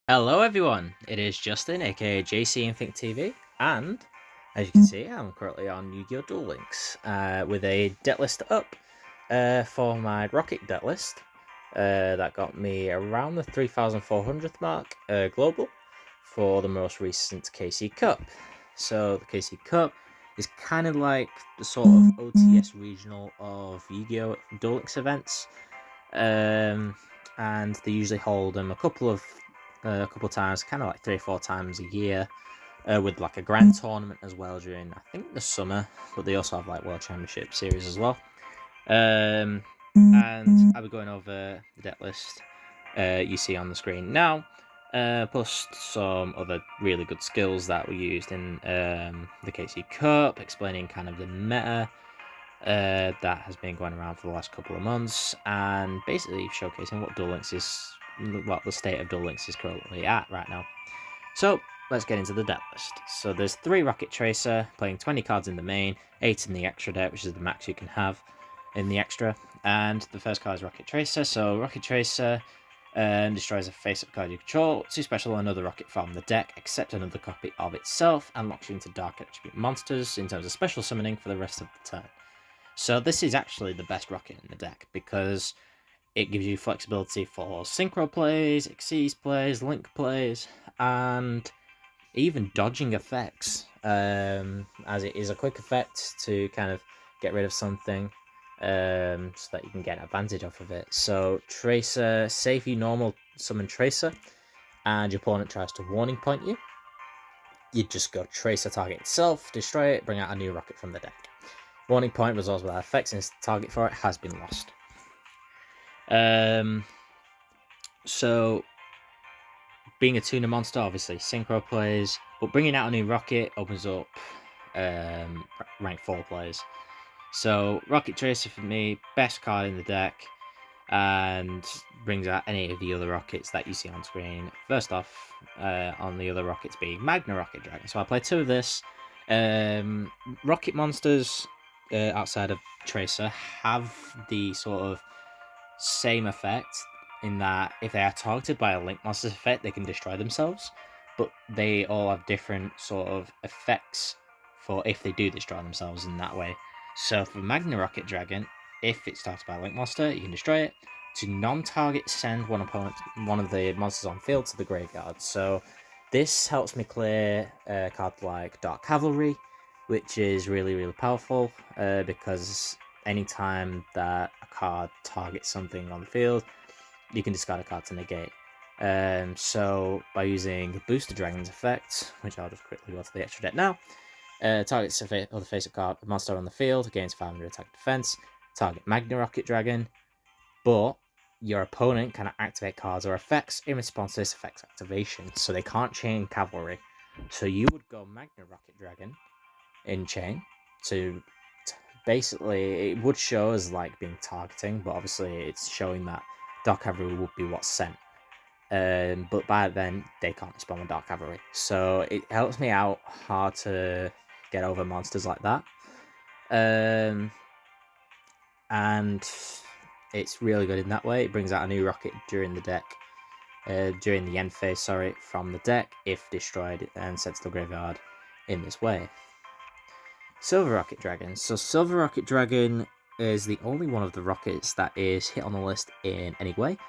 Hello everyone, it is Justin, aka JC Infinite TV, and as you can see, I'm currently on Yu-Gi-Oh! Duel Links with a deck list up for my Rokket Decklist that got me around the 3,400th mark global for the most recent KC Cup. So the KC Cup is kind of like the sort of OTS regional of Yu-Gi-Oh! Duel Links events. And they usually hold them a couple of times, kind of like 3 or 4 times a year, with like a grand tournament as well during I think the summer, but they also have like World Championship series as well. And I'll be going over the deck list you see on the screen now, plus some other really good skills that were used in the KC Cup, explaining kind of the meta that has been going around for the last couple of months, and basically showcasing what Duel Links is, what the state of Duel Links is currently at right now. So let's get into the deck list. So there's 3 Rokket Tracer, playing 20 cards in the main, 8 in the extra deck, which is the max you can have in the extra. And the first card is Rokket Tracer. So Rokket Tracer destroys a face-up card you control, 2 special another Rokket from the deck, except another copy of itself, and locks you into Dark Attribute monsters in terms of special summoning for the rest of the turn. So this is actually the best Rokket in the deck because it gives you flexibility for synchro plays, Xyz plays, link plays, and even dodging effects, as it is a quick effect to kind of get rid of something, so that you can get advantage off of it. So Tracer, say if you normal summon Tracer and your opponent tries to warning point you, you just go Tracer target itself, destroy it, bring out a new Rokket from the deck. Warning point resolves without effect since the target for it has been lost. So being a tuner monster, obviously synchro plays, but bringing out a new Rokket opens up rank 4 plays. So Rokket Tracer for me, best card in the deck, and brings out any of the other Rockets that you see on screen. First off, on the other Rockets being Magna Rokket Dragon. So I play 2 of this. Rokket monsters outside of Tracer have the sort of same effect in that if they are targeted by a Link Monsters effect, they can destroy themselves, but they all have different sort of effects for if they do destroy themselves in that way. So for Magna Rokket Dragon, if it's targeted by a Link Monster, you can destroy it. To non-target, send one of the monsters on field to the graveyard. So this helps me clear a card like Dark Cavalry, which is really powerful because anytime that a card targets something on the field, you can discard a card to negate. So by using Booster Dragon's effect, which I'll just quickly go to the extra deck now, targets other face-up card monster on the field, gains 500 attack defense, target Magna Rokket Dragon, but your opponent can activate cards or effects in response to this effect's activation, so they can't chain Cavalry. So you would go Magna Rokket Dragon in chain to basically, it would show as like being targeting, but obviously it's showing that Dark Cavalry would be what's sent. But by then they can't respond with Dark Cavalry, so it helps me out hard to get over monsters like that. And it's really good in that way. It brings out a new Rokket during the deck, during the end phase, from the deck if destroyed and sent to the graveyard in this way. Silver Rokket Dragon. So Silver Rokket Dragon is the only one of the Rockets that is hit on the list in any way,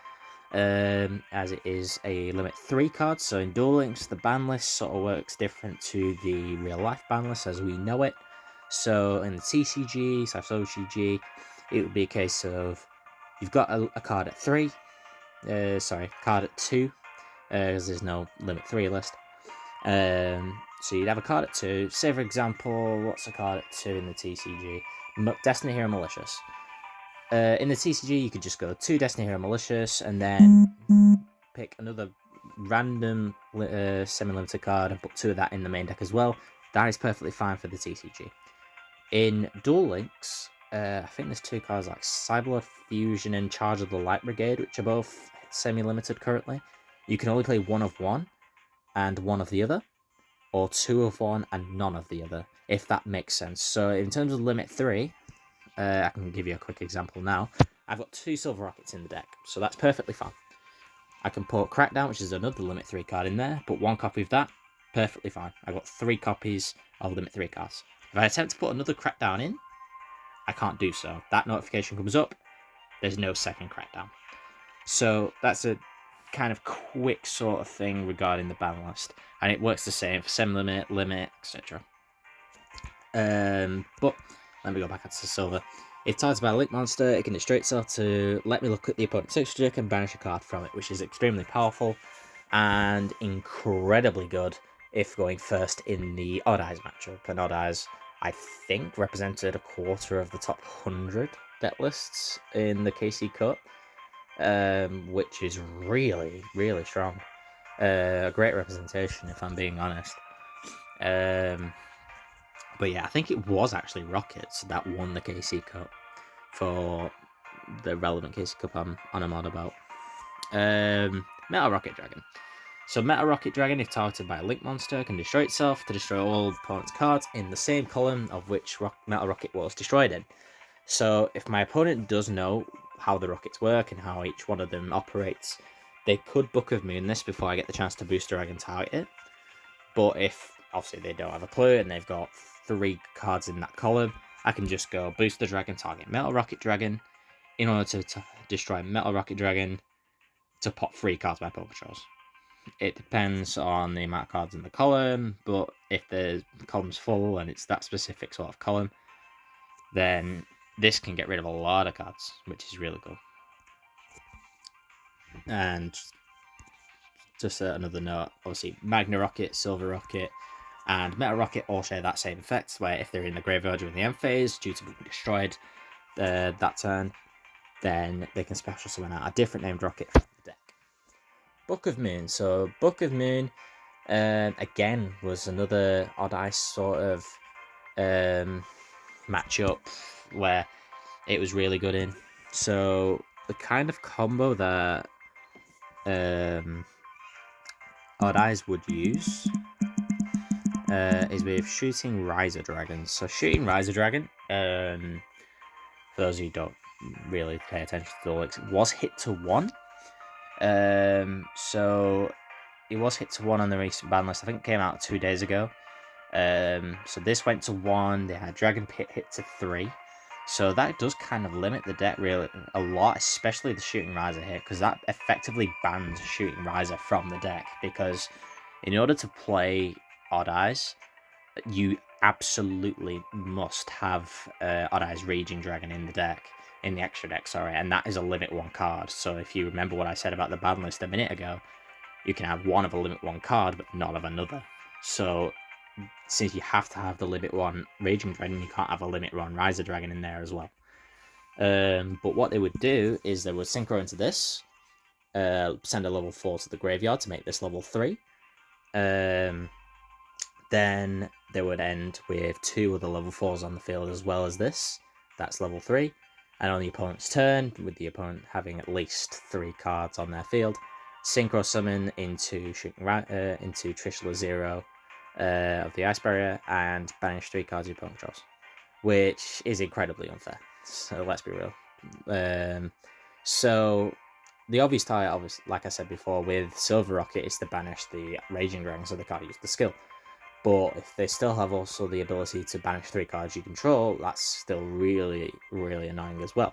as it is a limit 3 card. So in Duel Links, the ban list sort of works different to the real life ban list as we know it. So in the TCG/OCG, it would be a case of you've got a card at 3, card at 2, because there's no limit 3 list. So you'd have a card at 2. Say, for example, what's a card at 2 in the TCG? Destiny Hero Malicious. In the TCG, you could just go 2 Destiny Hero Malicious and then pick another random semi-limited card and put 2 of that in the main deck as well. That is perfectly fine for the TCG. In Duel Links, I think there's 2 cards like Cyberlord Fusion and Charge of the Light Brigade, which are both semi-limited currently. You can only play 1 of one and 1 of the other, or 2 of one and none of the other, if that makes sense. So in terms of limit 3, I can give you a quick example now. I've got 2 Silver Rockets in the deck, so that's perfectly fine. I can put Crackdown, which is another Limit 3 card in there, put 1 copy of that, perfectly fine. I've got 3 copies of Limit 3 cards. If I attempt to put another Crackdown in, I can't do so. That notification comes up, there's no second Crackdown. So that's a kind of quick sort of thing regarding the ban list, and it works the same for Sem limit, etc. But let me go back to silver. If targeted by a link monster, it can destroy itself to let me look at the opponent's fixture and banish a card from it, which is extremely powerful and incredibly good if going first in the Odd Eyes matchup. And Odd Eyes, I think, represented a quarter of the top 100 deck lists in the KC Cup, which is really, really strong. A great representation, if I'm being honest. But yeah, I think it was actually Rockets that won the KC Cup for the relevant KC Cup I'm on a mod about. Metal Rocket Dragon. So Metal Rocket Dragon, if targeted by a link monster, can destroy itself to destroy all opponent's cards in the same column of which Metal Rocket was destroyed in. So if my opponent does know how the rockets work and how each one of them operates, they could Book of Moon this before I get the chance to boost Dragon target it. But if obviously they don't have a clue and they've got 3 cards in that column, I can just go boost the dragon, target Metal Rocket Dragon in order to destroy Metal Rocket Dragon to pop 3 cards my opponent controls. It depends on the amount of cards in the column, but if the column's full and it's that specific sort of column, then this can get rid of a lot of cards, which is really cool. And just another note, obviously Magna Rocket, Silver Rocket, and Metal Rocket all share that same effect, where if they're in the graveyard during the end phase, due to being destroyed that turn, then they can special summon out a different named rocket from the deck. Book of Moon. So Book of Moon, again, was another Odd Ice sort of matchup where it was really good in. So the kind of combo that Odd Eyes would use is with Shooting Riser Dragons. So Shooting Riser Dragon, for those who don't really pay attention to the links, was hit to 1. So it was hit to 1 on the recent ban list. I think it came out 2 days ago. So this went to 1. They had Dragon Pit hit to 3. So that does kind of limit the deck really a lot, especially the Shooting Riser hit, because that effectively bans Shooting Riser from the deck. Because in order to play Odd Eyes, you absolutely must have Odd Eyes Raging Dragon in the deck, in the extra deck, sorry, and that is a limit 1 card. So if you remember what I said about the ban list a minute ago, you can have one of a limit 1 card, but not of another. So since you have to have the limit 1 Raging Dragon, you can't have a limit 1 Riser Dragon in there as well. But what they would do is they would synchro into this, send a level 4 to the graveyard to make this level 3. Then they would end with 2 other level 4s on the field as well as this. That's level 3. And on the opponent's turn, with the opponent having at least 3 cards on their field, synchro summon into Trishula 0 of the Ice Barrier and banish 3 cards your opponent controls, which is incredibly unfair. So let's be real. So the obvious target, obviously, like I said before, with Silver Rocket is to banish the Raging Dragon, so they can't use the skill. But if they still have also the ability to banish 3 cards you control, that's still really, really annoying as well.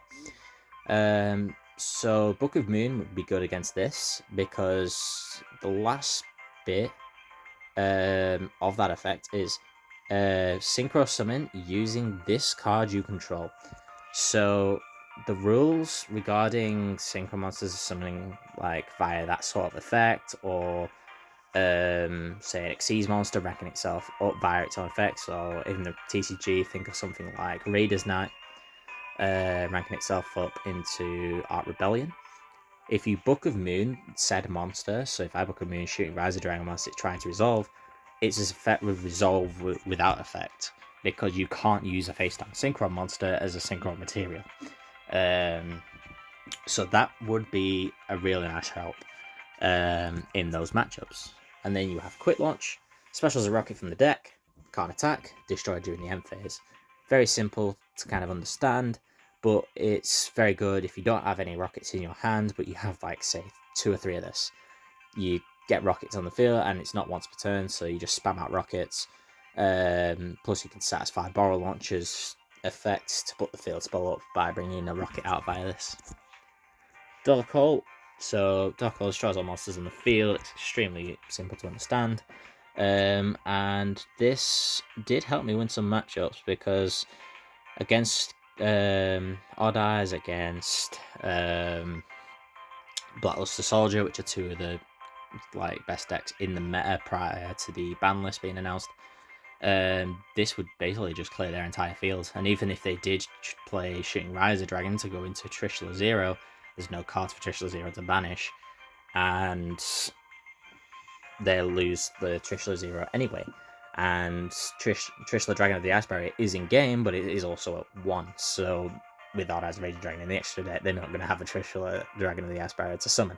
So Book of Moon would be good against this, because the last bit of that effect is Synchro Summon using this card you control. So the rules regarding Synchro Monsters summoning like via that sort of effect, or say an Xyz monster ranking itself up via its own effects, or even the TCG, think of something like Raiders Knight ranking itself up into Art Rebellion. If you Book of Moon said monster, so if I Book of Moon Shooting Riser Dragon monster it's trying to resolve, its effect would resolve without effect, because you can't use a face-down Synchron monster as a Synchron material. So that would be a really nice help in those matchups. And then you have Quick Launch, specials a rocket from the deck, can't attack, destroy during the end phase. Very simple to kind of understand, but it's very good if you don't have any rockets in your hand, but you have, like, say, 2 or 3 of this. You get rockets on the field, and it's not once per turn, so you just spam out rockets. Plus, you can satisfy barrel launchers effects to put the field spell up by bringing a rocket out via this. Dark Hole. So, Dark Hole destroys all monsters on the field. It's extremely simple to understand. And this did help me win some matchups because against Odd Eyes, against Blackluster Soldier, which are 2 of the best decks in the meta prior to the ban list being announced, this would basically just clear their entire field. And even if they did play Shooting Riser Dragon to go into Trishula Zero, there's no cards for Trishula Zero to banish, and they'll lose the Trishula Zero anyway. And Trishula Dragon of the Ice Barrier is in game, but it is also at 1. So with Odd Eyes Raging Dragon in the extra deck, they're not going to have a Trishula Dragon of the Ice Barrier to summon.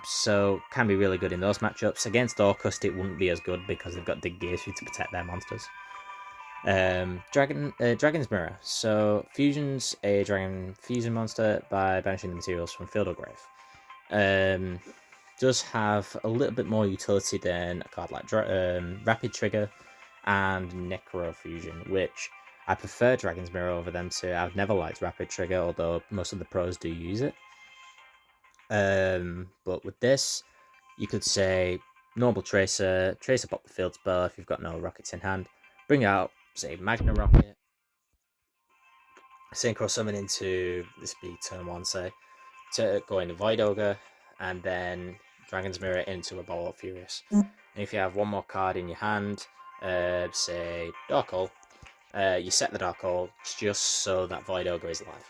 So can be really good in those matchups. Against Orcust, it wouldn't be as good because they've got Dig Gearshoot to protect their monsters. Dragon's Mirror. So fusions a dragon fusion monster by banishing the materials from field or grave. Does have a little bit more utility than a card like Rapid Trigger and Necro Fusion, which I prefer Dragon's Mirror over them two. I've never liked Rapid Trigger, although most of the pros do use it. But with this, you could say normal Tracer pop the field spell if you've got no rockets in hand. Bring out, say, Magna Rocket. Synchro summon into this be turn 1, say, to go into Void Ogre, and then Dragon's Mirror into a Ball of Furious. And if you have one more card in your hand, say Dark Hole, you set the Dark Hole just so that Void Ogre is alive.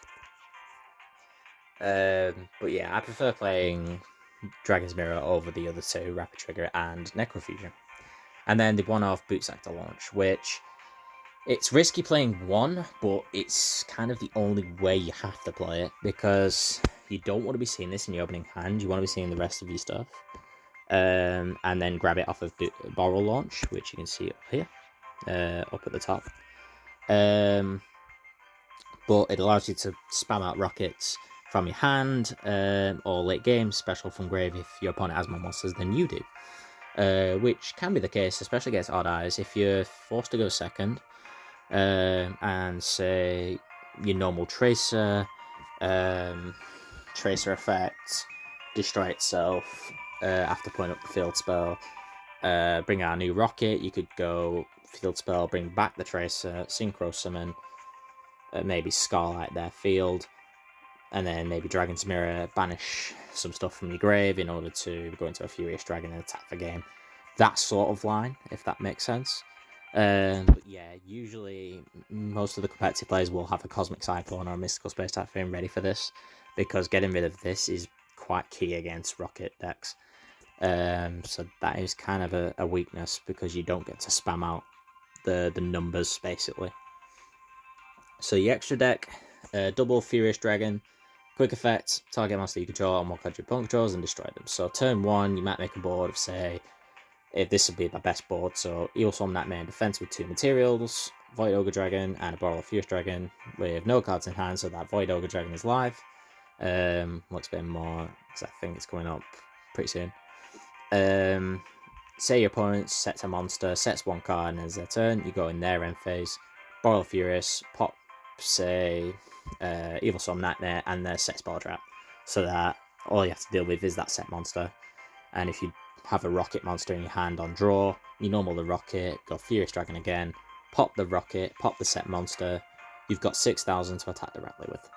But yeah, I prefer playing Dragon's Mirror over the other 2, Rapid Trigger and Necrofusion. And then the one-off Boot Sector launch, which it's risky playing 1, but it's kind of the only way you have to play it, because you don't want to be seeing this in your opening hand. You want to be seeing the rest of your stuff. And then grab it off of Barrel Launch, which you can see up here, up at the top. But it allows you to spam out rockets from your hand, or late game, special from grave if your opponent has more monsters than you do. Which can be the case, especially against Odd Eyes. If you're forced to go second, and say your normal Tracer, Tracer effect, destroy itself after putting up the field spell, bring out a new rocket, you could go field spell, bring back the Tracer, Synchro Summon, maybe Scarlight their field, and then maybe Dragon's Mirror, banish some stuff from your grave in order to go into a Furious Dragon and attack the game. That sort of line, if that makes sense. But yeah, usually most of the competitive players will have a Cosmic Cyclone or a Mystical Space Typhoon ready for this, because getting rid of this is quite key against Rocket decks. So that is kind of a weakness, because you don't get to spam out the numbers, basically. So your extra deck, double Furious Dragon, quick effect, target monster you control on what card your opponent controls and destroy them. So turn 1, you might make a board of, say, if this would be my best board, so Evil Swarm Nightmare in defense with 2 materials, Void Ogre Dragon and a Barrel of Furious Dragon with no cards in hand, so that Void Ogre Dragon is live. We'll explain more, because I think it's coming up pretty soon. Say your opponent sets a monster, sets 1 card, and as their turn, you go in their end phase, Barrel of Furious, pop, say, Evil Swarm Nightmare, and their set Spell Trap, so that all you have to deal with is that set monster. And if you have a rocket monster in your hand on draw, you normal the rocket, go Furious Dragon again, pop the rocket, pop the set monster, you've got 6,000 to attack directly with.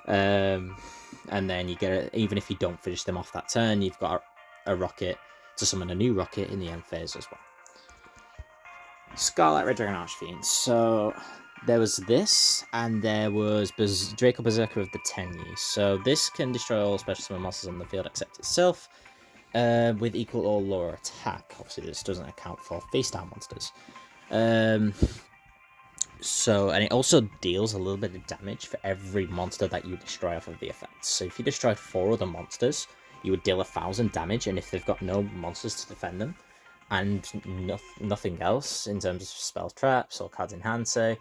And then you get it, even if you don't finish them off that turn, you've got a rocket to summon a new rocket in the end phase as well. Scarlet Red Dragon Archfiend. So there was this, and there was Draco Berserker of the Tenyi. So this can destroy all special summon monsters on the field except itself, with equal or lower attack. Obviously, this doesn't account for face-down monsters. And it also deals a little bit of damage for every monster that you destroy off of the effect. So if you destroyed 4 other monsters, you would deal 1,000 damage, and if they've got no monsters to defend them, and nothing else in terms of spells, traps, or cards in hand, say,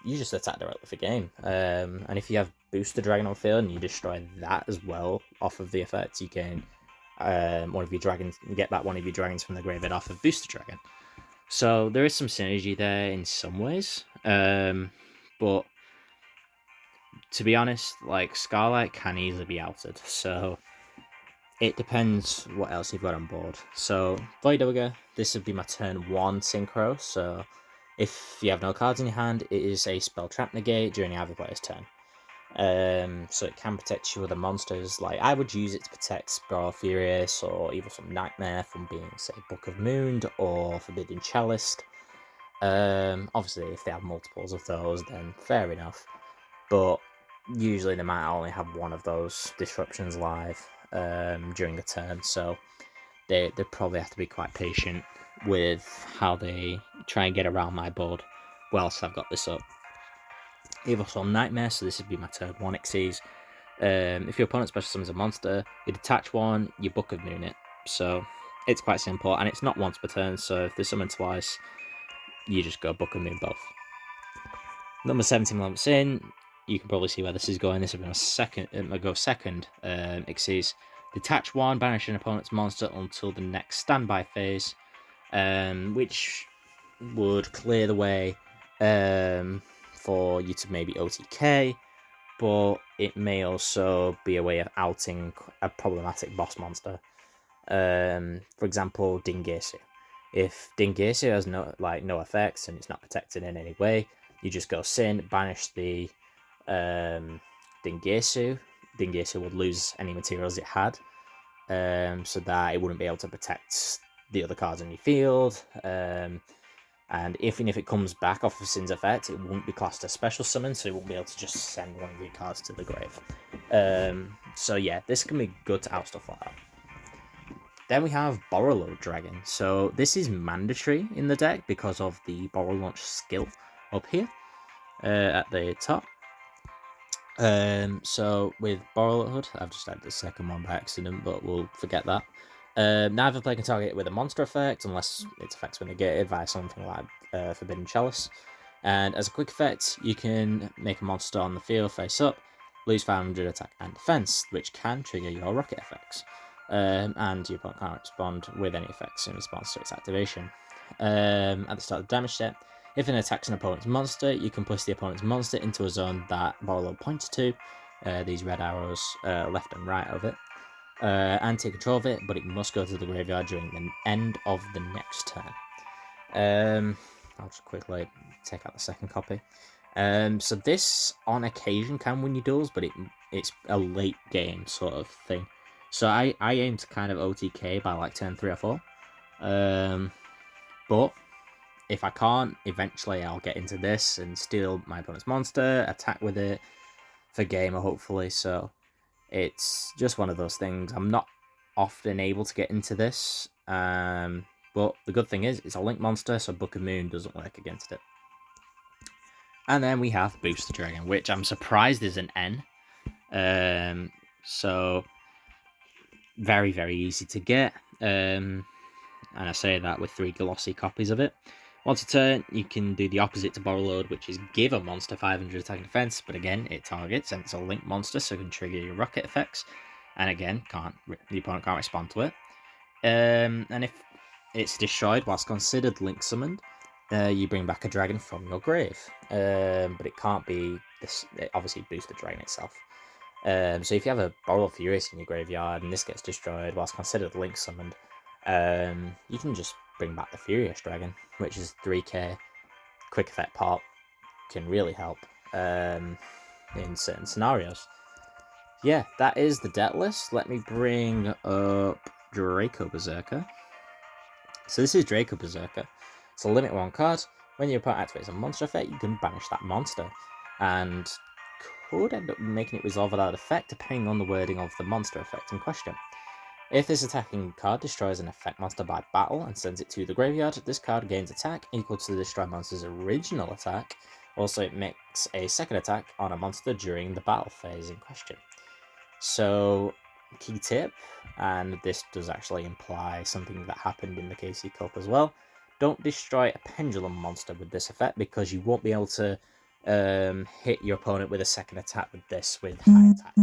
you just attack directly for game. And if you have boost the dragon on field and you destroy that as well off of the effect, you gain one of your dragons, get back one of your dragons from the graveyard off of boost the dragon. So there is some synergy there in some ways, but to be honest, like Scarlight can easily be outed, so it depends what else you've got on board. So Void Ogre, this would be my turn 1 synchro, so if you have no cards in your hand, it is a spell trap negate during the other player's turn. So it can protect you with the monsters. Like I would use it to protect Spiral Furious or Evil Some Nightmare from being, say, Book of Moon or Forbidden Chalice. Obviously, if they have multiples of those, then fair enough. But usually they might only have one of those disruptions live during a turn, so they probably have to be quite patient with how they try and get around my board whilst I've got this up. Evil Soul Nightmare, so this would be my turn 1 Xyz. If your opponent special summons a monster, you detach one, you Book of Moon it. So it's quite simple, and it's not once per turn, so if they summon twice, you just go Book of Moon both. Number 17 months in, you can probably see where this is going. This will be my second Xyz. Detach one, banish an opponent's monster until the next standby phase, which would clear the way for you to maybe OTK, but it may also be a way of outing a problematic boss monster. For example, Dingesu. If Dingesu has no effects and it's not protected in any way, you just go Sin, banish the Dingesu. Dingesu would lose any materials it had, so that it wouldn't be able to protect the other cards in your field. And even if it comes back off of Sin's effect, it won't be classed as special summon, so it won't be able to just send one of your cards to the grave. So yeah, this can be good to out stuff like that. Then we have Borreload Dragon. So this is mandatory in the deck because of the Borrow Launch skill up here at the top. So with Borreload, I've just added the second one by accident, but we'll forget that. Neither player can target it with a monster effect unless its effects were negated via something like Forbidden Chalice. And as a quick effect, you can make a monster on the field face up, lose 500 attack and defense, which can trigger your Rokket effects. And your opponent can't respond with any effects in response to its activation. At the start of the damage step, if an attacks an opponent's monster, you can push the opponent's monster into a zone that Borreload points to, these red arrows left and right of it, and take control of it, but it must go to the graveyard during the end of the next turn. I'll just quickly take out the second copy. So this, on occasion, can win you duels, but it's a late game sort of thing. So I aim to kind of OTK by like turn 3 or 4. But if I can't, eventually I'll get into this and steal my opponent's monster, attack with it for gamer, hopefully. So it's just one of those things. I'm not often able to get into this. But the good thing is, it's a link monster, so Book of Moon doesn't work against it. And then we have Boost the Dragon, which I'm surprised is an N. So very, very easy to get. And I say that with 3 glossy copies of it. Once a turn, you can do the opposite to Borreload, which is give a monster 500 attack and defense, but again, it targets, and it's a link monster, so it can trigger your Rokket effects. And again, the opponent can't respond to it. And if it's destroyed whilst considered link summoned, you bring back a dragon from your grave. But it can't be this. It obviously boosts the dragon itself. So if you have a Borreload Furious in your graveyard and this gets destroyed whilst considered link summoned, you can just bring back the Furious Dragon, which is 3k quick effect pop, can really help in certain scenarios. Yeah, that is the deck list. Let me bring up Draco Berserker. So this is Draco Berserker. It's a limit 1 card. When your opponent activates a monster effect, you can banish that monster, and could end up making it resolve without effect depending on the wording of the monster effect in question. If this attacking card destroys an effect monster by battle and sends it to the graveyard, this card gains attack equal to the destroyed monster's original attack. Also, it makes a second attack on a monster during the battle phase in question. So, key tip, and this does actually imply something that happened in the KC Cup as well, don't destroy a pendulum monster with this effect because you won't be able to hit your opponent with a second attack with this with high attack,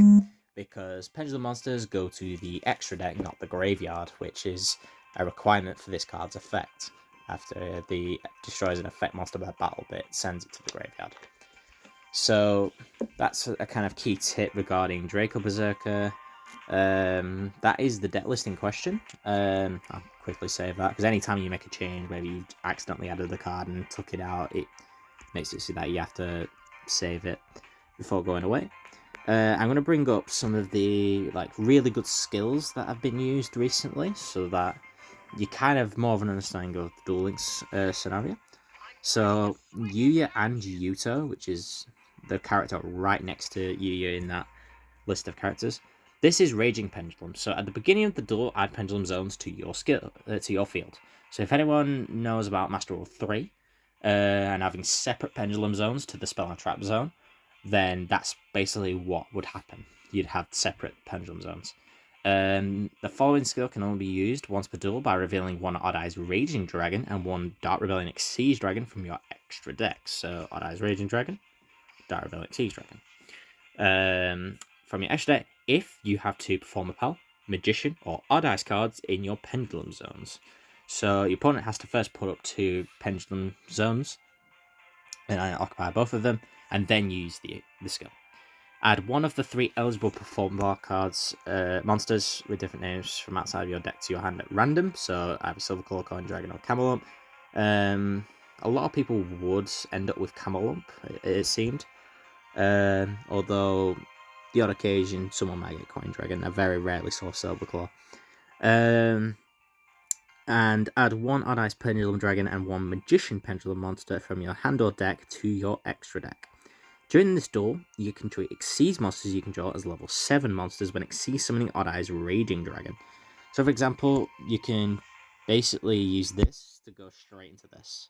because pendulum monsters go to the extra deck, not the graveyard, which is a requirement for this card's effect. After the destroys an effect monster by battle bit, sends it to the graveyard. So that's a kind of key tip regarding Draco Berserker. That is the deck list in question. I'll quickly save that, because anytime you make a change, maybe you accidentally added the card and took it out, it makes it so that you have to save it before going away. I'm going to bring up some of the really good skills that have been used recently, so that you kind of more of an understanding of the Duel Links scenario. So Yuya and Yuto, which is the character right next to Yuya in that list of characters. This is Raging Pendulum. So at the beginning of the duel, add Pendulum Zones to your to your field. So if anyone knows about Master Rule 3 and having separate Pendulum Zones to the Spell and Trap Zone, then that's basically what would happen. You'd have separate Pendulum Zones. The following skill can only be used once per duel by revealing one Odd Eyes Raging Dragon and one Dark Rebellion Exceed Dragon from your extra deck. So Odd Eyes Raging Dragon, Dark Rebellion Exceed Dragon. From your extra deck, if you have two Performer Pal, Magician, or Odd Eyes cards in your Pendulum Zones. So your opponent has to first put up two Pendulum Zones and occupy both of them, and then use the skill. Add one of the three eligible Performer Bar cards, monsters with different names from outside of your deck to your hand at random. So either Silver Claw, Coin Dragon, or Camelump. A lot of people would end up with Camelump, it seemed. Although the odd occasion someone might get Coin Dragon. I very rarely saw Silver Claw. And add one Odd Eyes Pendulum Dragon and one Magician Pendulum monster from your hand or deck to your extra deck. During this duel, you can treat Exceed monsters you control as level 7 monsters when Exceed summoning Odd Eyes Raging Dragon. So for example, you can basically use this to go straight into this.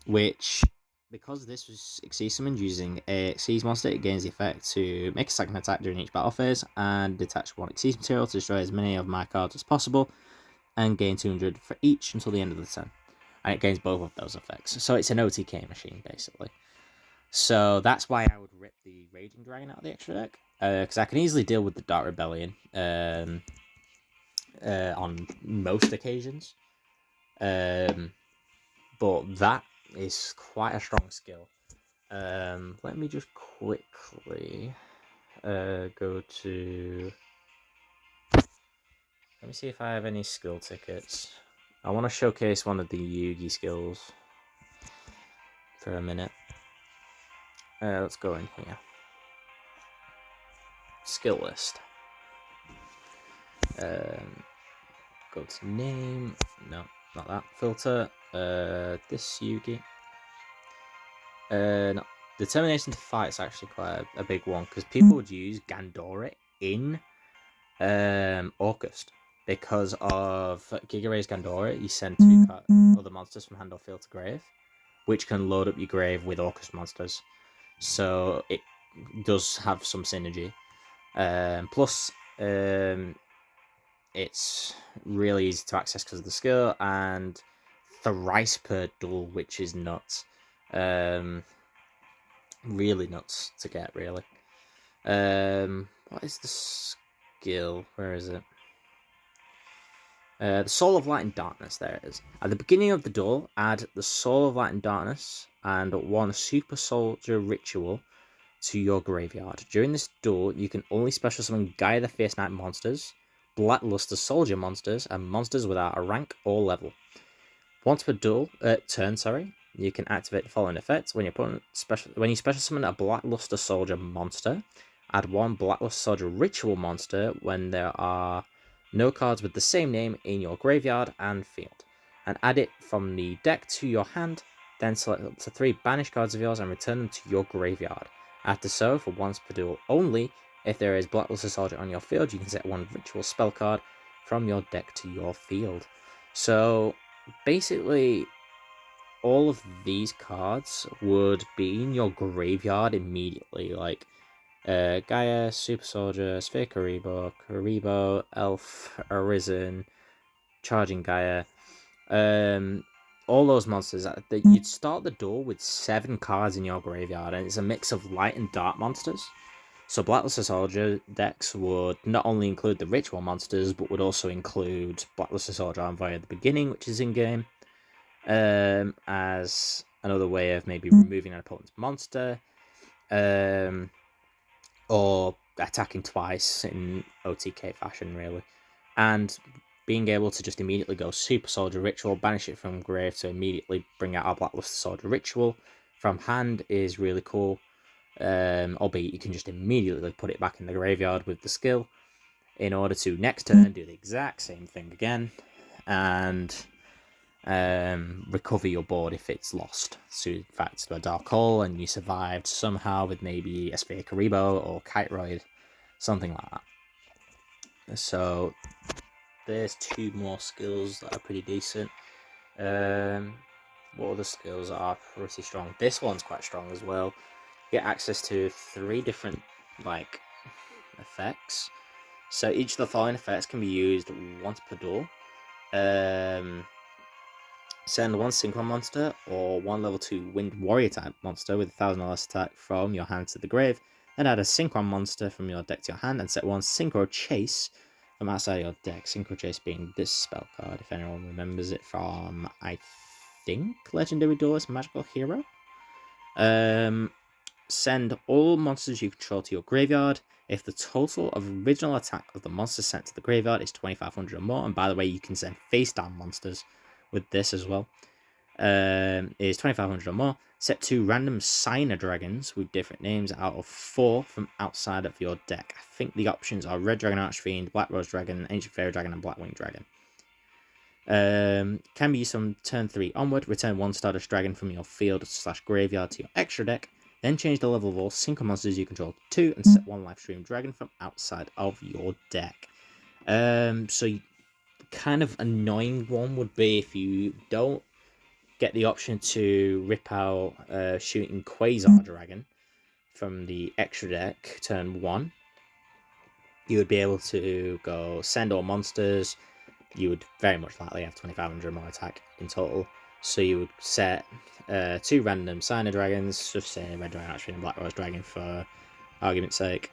Which, because this was Exceed summoned using a Exceed monster, it gains the effect to make a second attack during each battle phase and detach one Exceed material to destroy as many of my cards as possible and gain 200 for each until the end of the turn. And it gains both of those effects. So it's an OTK machine, basically. So that's why I would rip the Raging Dragon out of the extra deck, because I can easily deal with the Dark Rebellion on most occasions. But that is quite a strong skill. Let me just quickly go to... Let me see if I have any skill tickets. I want to showcase one of the Yugi skills for a minute. Let's go in here. Skill list. Go to name. No, not that. Filter. This Yugi. No. Determination to fight is actually quite a big one, because people would use Gandora in August. Because of Giga Ray's Gandora, you send two other monsters from hand or field to grave, which can load up your grave with Orcust monsters. So it does have some synergy. Plus, it's really easy to access because of the skill, and thrice per duel, which is nuts. Really nuts to get, really. What is the skill? Where is it? The Soul of Light and Darkness, there it is. At the beginning of the duel, add the Soul of Light and Darkness and one Super Soldier Ritual to your graveyard. During this duel, you can only special summon Gaia the Fierce Knight monsters, Blackluster Soldier monsters, and monsters without a rank or level. Once per turn, you can activate the following effects. When you special summon a Blackluster Soldier monster, add one Blackluster Soldier Ritual monster when there are no cards with the same name in your graveyard and field, and add it from the deck to your hand. Then select up to 3 banished cards of yours and return them to your graveyard. After so, for once per duel only, if there is Blackluster Soldier on your field, you can set one ritual spell card from your deck to your field. So basically, all of these cards would be in your graveyard immediately, like Gaia, Super Soldier, Sphere Karibo, Elf, Arisen, Charging Gaia. all those monsters, you'd start the duel with 7 cards in your graveyard, and it's a mix of light and dark monsters. So Blackluster Soldier decks would not only include the ritual monsters, but would also include Blackluster Soldier Envoy at the beginning, which is in game, as another way of maybe removing an opponent's monster, or attacking twice in OTK fashion, really. And being able to just immediately go Super Soldier Ritual, banish it from grave to immediately bring out our Blackluster Soldier Ritual from hand is really cool. Albeit you can just immediately put it back in the graveyard with the skill in order to next turn do the exact same thing again and recover your board if it's lost. So in fact, to a Dark Hole and you survived somehow with maybe a Sphere Karibo or Kiteroid, something like that. So there's 2 more skills that are pretty decent. What other skills are pretty strong? This one's quite strong as well. You get access to 3 different effects. So each of the following effects can be used once per duel. Send 1 Synchron monster or 1 level 2 Wind Warrior type monster with 1000 or less attack from your hand to the grave. Then add a Synchron monster from your deck to your hand and set 1 Synchro Chase from outside your deck. Synchro Chase being this spell card, if anyone remembers it from, I think, Legendary Duelist Magical Hero. Send all monsters you control to your graveyard if the total of original attack of the monster sent to the graveyard is 2500 or more. And by the way, you can send face down monsters with this as well. Is 2500 or more. Set 2 random Signer Dragons with different names out of 4 from outside of your deck. I think the options are Red Dragon Archfiend, Black Rose Dragon, Ancient Fairy Dragon, and Black Winged Dragon. Can be used from turn 3 onward. Return 1 Stardust Dragon from your field / graveyard to your extra deck. Then change the level of all Synchro monsters you control to 2 and set 1 Livestream Dragon from outside of your deck. So kind of annoying one would be if you don't get the option to rip out Shooting Quasar Dragon from the extra deck turn 1. You would be able to go send all monsters. You would very much likely have 2500 more attack in total. So you would set 2 random Signer Dragons, just say Red Dragon Archfiend and Black Rose Dragon for argument's sake,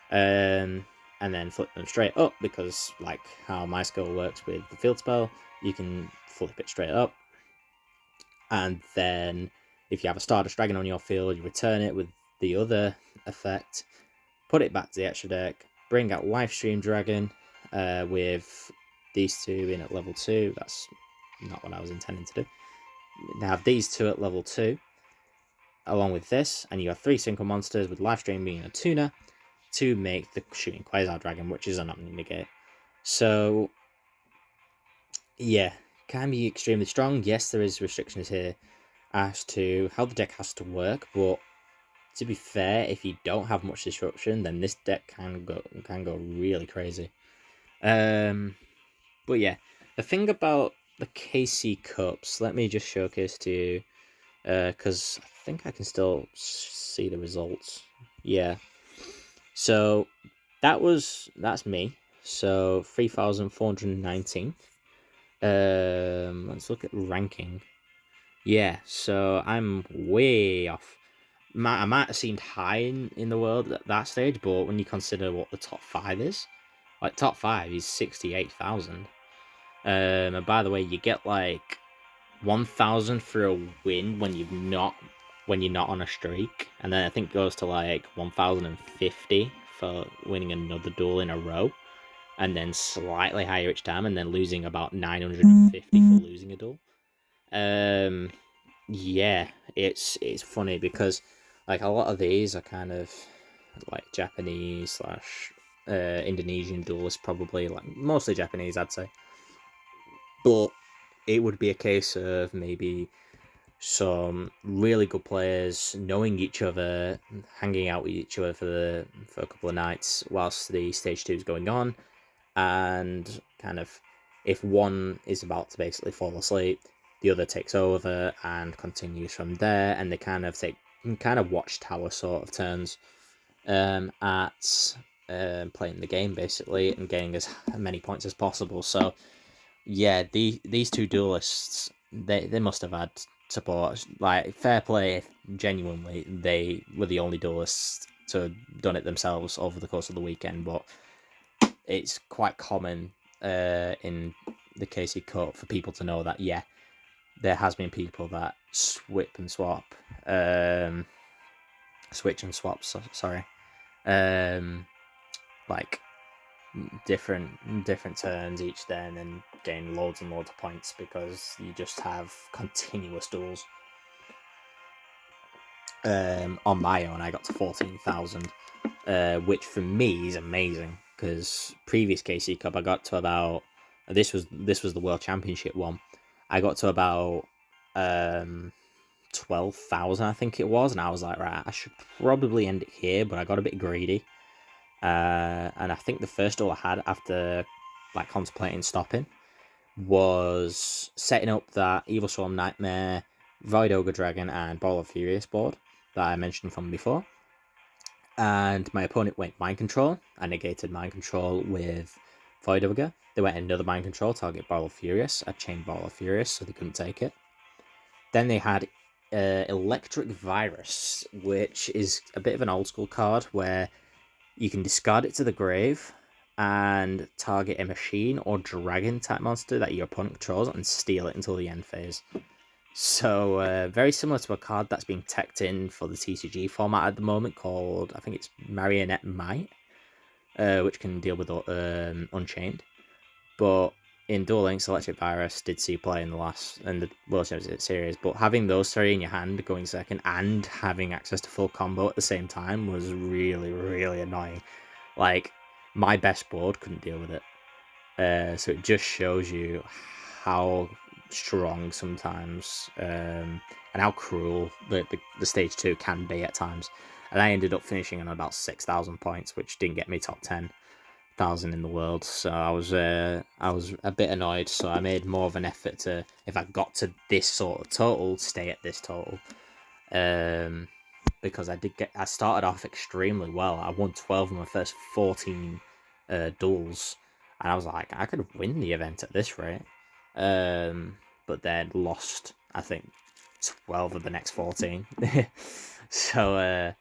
and then flip them straight up because, like how my skill works with the field spell, you can flip it straight up. And then if you have a Stardust Dragon on your field, you return it with the other effect, put it back to the extra deck, bring out Livestream Dragon with these 2 in at level 2. That's not what I was intending to do. Now have these 2 at level 2 along with this, and you have 3 Synchro monsters with Livestream being a tuner to make the Shooting Quasar Dragon, which is an Omni Negate. So yeah, can be extremely strong. Yes, there is restrictions here as to how the deck has to work, but to be fair, if you don't have much disruption, then this deck can go really crazy. But yeah, the thing about the KC Cups, let me just showcase to you, because I think I can still see the results. Yeah. So that's me. So 3,419th. Let's look at ranking. Yeah, so I'm way off. I might have seemed high in the world at that stage, but when you consider what the top 5 is, like top 5 is 68,000. And by the way, you get like 1,000 for a win when you're not on a streak, and then I think it goes to like 1,050 for winning another duel in a row, and then slightly higher each time, and then losing about 950 for losing a duel. Yeah, it's funny because like a lot of these are kind of like Japanese / Indonesian duelists, probably, like mostly Japanese, I'd say. But it would be a case of maybe some really good players knowing each other, hanging out with each other for a couple of nights whilst the stage 2 is going on, and kind of if one is about to basically fall asleep, the other takes over and continues from there, and they kind of take watchtower sort of turns at playing the game basically and getting as many points as possible. So yeah, these 2 duelists they must have had support. Like, fair play if genuinely they were the only duelists to have done it themselves over the course of the weekend, but it's quite common in the KC Cup for people to know that, yeah, there has been people that switch and swap, sorry, like different turns each day, and then gain loads and loads of points because you just have continuous duels. On my own, I got to 14,000, which for me is amazing because previous KC Cup I got to about this was the World Championship one. I got to about 12,000, I think it was, and I was like, right, I should probably end it here, but I got a bit greedy. And I think the first duel I had after like contemplating stopping was setting up that Evil Swarm Nightmare, Void Ogre Dragon, and Ball of Furious board that I mentioned from before. And my opponent went Mind Control. I negated Mind Control with Void Ogre. They went another Mind Control, target Ball of Furious. I chained Ball of Furious, so they couldn't take it. Then they had Electric Virus, which is a bit of an old school card where you can discard it to the grave and target a machine or dragon type monster that your opponent controls and steal it until the end phase. So very similar to a card that's being teched in for the TCG format at the moment called, I think it's Marionette Might, which can deal with Unchained. But in Duel Links, Electric Virus did see play in the World Championship Series, but having those three in your hand going second and having access to full combo at the same time was really, really annoying. Like, my best board couldn't deal with it. So it just shows you how strong sometimes and how cruel the stage 2 can be at times. And I ended up finishing on about 6,000 points, which didn't get me top 10,000 in the world. So I was a bit annoyed. So I made more of an effort to, if I got to this sort of total, stay at this total. Because I started off extremely well. I won 12 of my first 14 duels, and I was like, I could win the event at this rate. But then lost, I think, 12 of the next 14. So I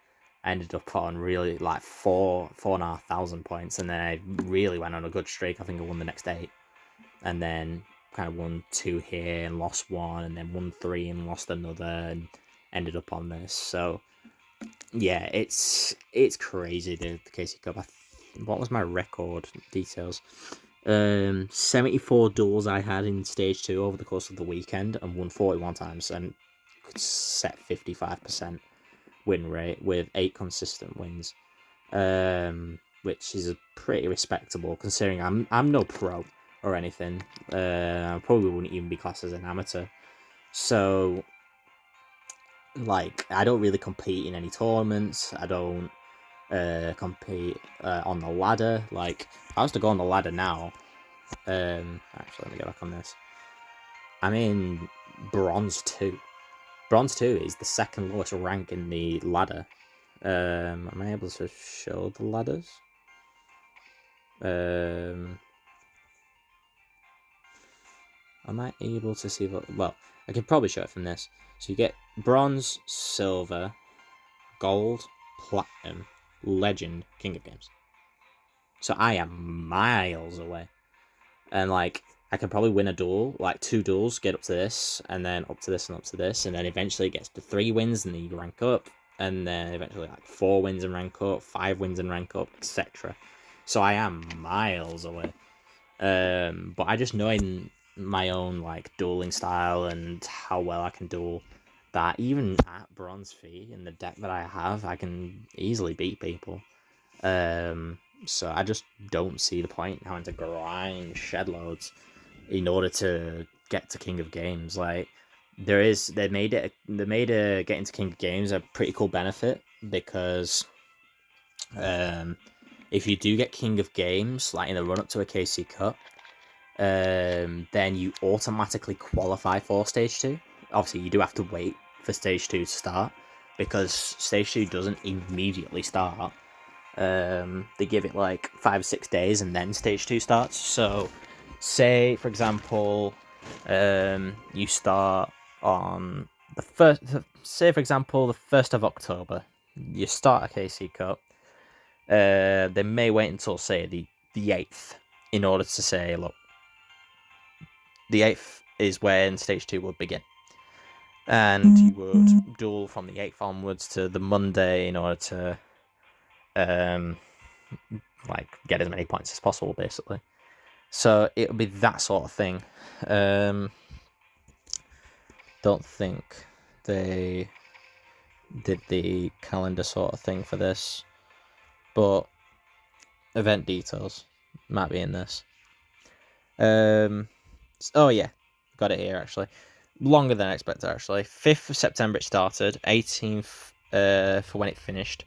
ended up on really like 4,500 points, and then I really went on a good streak. I think I won the next 8, and then kind of won 2 here and lost 1, and then won 3 and lost another, and ended up on this. So yeah, it's crazy, the KC Cup. What was my record details? 74 duels I had in stage 2 over the course of the weekend, and won 41 times, and could set 55% win rate with 8 consistent wins, which is pretty respectable considering I'm no pro or anything. I probably wouldn't even be classed as an amateur. So, like, I don't really compete in any tournaments. I don't compete on the ladder. Like, if I was to go on the ladder now, actually, let me get back on this. I'm in Bronze 2. Bronze 2 is the second lowest rank in the ladder. Am I able to show the ladders? Am I able to see the... Well, I could probably show it from this. So you get Bronze, Silver, Gold, Platinum, Legend, King of Games. So I am miles away. And, like, I could probably win a duel, like 2 duels, get up to this, and then up to this and up to this, and then eventually it gets to 3 wins and then you rank up, and then eventually like 4 wins and rank up, 5 wins and rank up, etc. So I am miles away. But I just know in my own like dueling style and how well I can duel that even at Bronze Fee in the deck that I have, I can easily beat people. So I just don't see the point in having to grind shed loads in order to get to King of Games. Like, they made getting to King of Games a pretty cool benefit, because if you do get King of Games, like in the run up to a KC Cup, then you automatically qualify for stage 2. Obviously, you do have to wait for stage 2 to start, because stage 2 doesn't immediately start. They give it like 5 or 6 days and then stage 2 starts. So say, for example, You start on the first, say for example, the 1st of October. You start a KC Cup. They may wait until, say, the 8th in order to say, look, the 8th is when stage 2 would begin. And you would duel from the 8th onwards to the Monday in order to get as many points as possible, basically. So it'll be that sort of thing. Don't think they did the calendar sort of thing for this, but event details might be in this. Oh yeah, got it here actually. Longer than I expected actually. 5th of September it started, 18th for when it finished,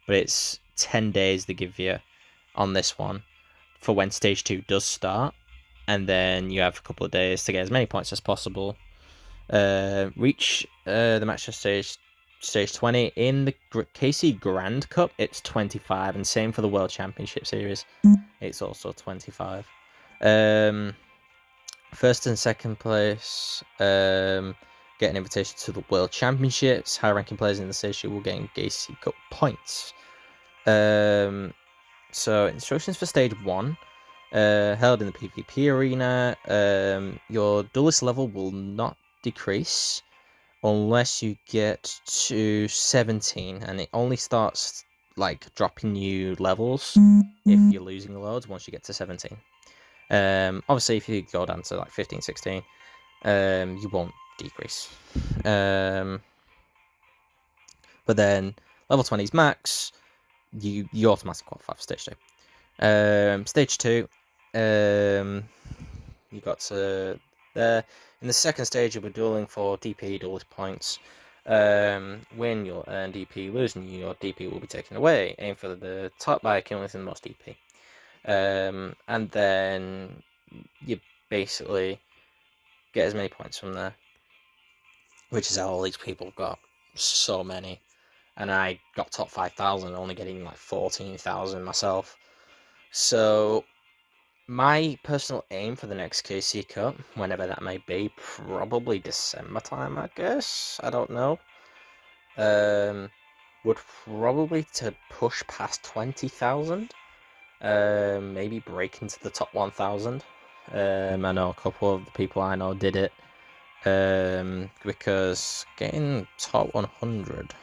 but it's 10 days they give you on this one for when stage 2 does start, and then you have a couple of days to get as many points as possible. Reach the match of stage 20 in the KC Grand Cup. It's 25, and same for the World Championship Series. It's also 25. First and second place get an invitation to the World Championships. High ranking players in the stage will gain KC Cup points. So instructions for stage 1. Held in the PvP arena. Your duelist level will not decrease unless you get to 17, and it only starts dropping you levels if you're losing loads once you get to 17. Obviously if you go down to 15, 16, you won't decrease. But then level 20 is max. You automatically qualify for stage 2. Stage 2, you got to there. In the second stage, you'll be dueling for DP, duelist points. Win, you'll earn DP. Losing, your DP will be taken away. Aim for the top by killing within the most DP. And then you basically get as many points from there, which is how all these people got so many. And I got top 5,000, only getting 14,000 myself. So my personal aim for the next KC Cup, whenever that may be, probably December time, I guess. I don't know. Would probably to push past 20,000. Maybe break into the top 1,000. I know a couple of the people I know did it. Because getting top 100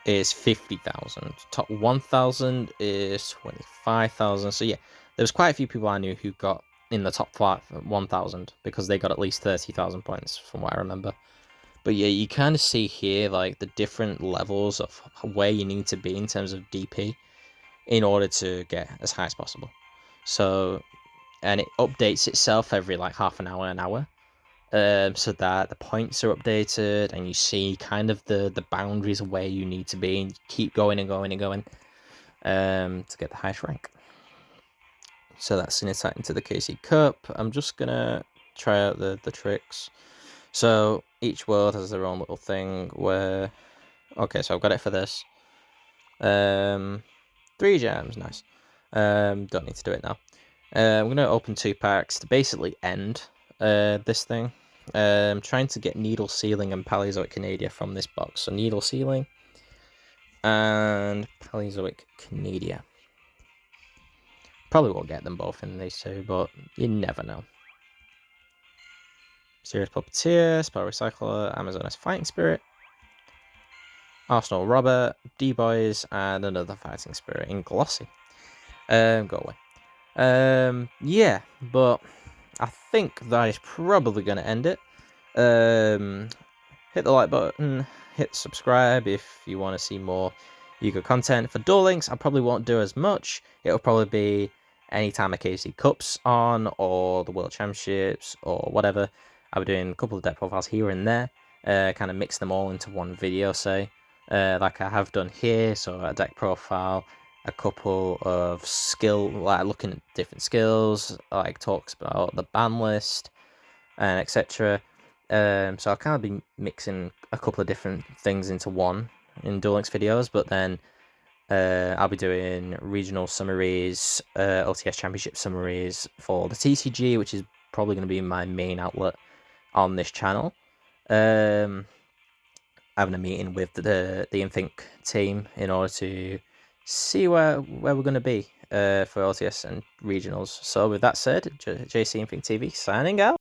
is 50,000. Top 1,000 is 25,000. So yeah, there was quite a few people I knew who got in the top 1,000 because they got at least 30,000 points from what I remember. But yeah, you kind of see here the different levels of where you need to be in terms of DP in order to get as high as possible. So, and it updates itself every half an hour. So that the points are updated and you see kind of the boundaries of where you need to be, and you keep going and going and going to get the highest rank. So that's an insight into the KC Cup. I'm just gonna try out the tricks. So each world has their own little thing where, okay, so I've got it for this. 3 gems, nice. Don't need to do it now. I'm gonna open 2 packs to basically end this thing. Trying to get Needle Sealing and Paleozoic Canadia from this box. So Needle Sealing and Paleozoic Canadia. Probably won't get them both in these 2, but you never know. Serious Puppeteer, Spell Recycler, Amazoness Fighting Spirit, Arsenal Robber, D-Boys, and another Fighting Spirit in Glossy. Go away. Yeah, but I think that is probably going to end it. Hit the like button, hit subscribe if you want to see more Yu-Gi-Oh content. For Duel Links, I probably won't do as much. It'll probably be anytime a KC Cup's on, or the World Championships, or whatever. I'll be doing a couple of deck profiles here and there, kind of mix them all into one video, say, like I have done here. So a deck profile, a couple of looking at different skills, talks about the ban list, and etc. So I'll kind of be mixing a couple of different things into one in Duel Links videos, but then I'll be doing regional summaries, LTS Championship summaries for the TCG, which is probably going to be my main outlet on this channel. Having a meeting with the Inthink team in order to see where we're going to be for LTS and regionals. So with that said, JC Inthink TV signing out.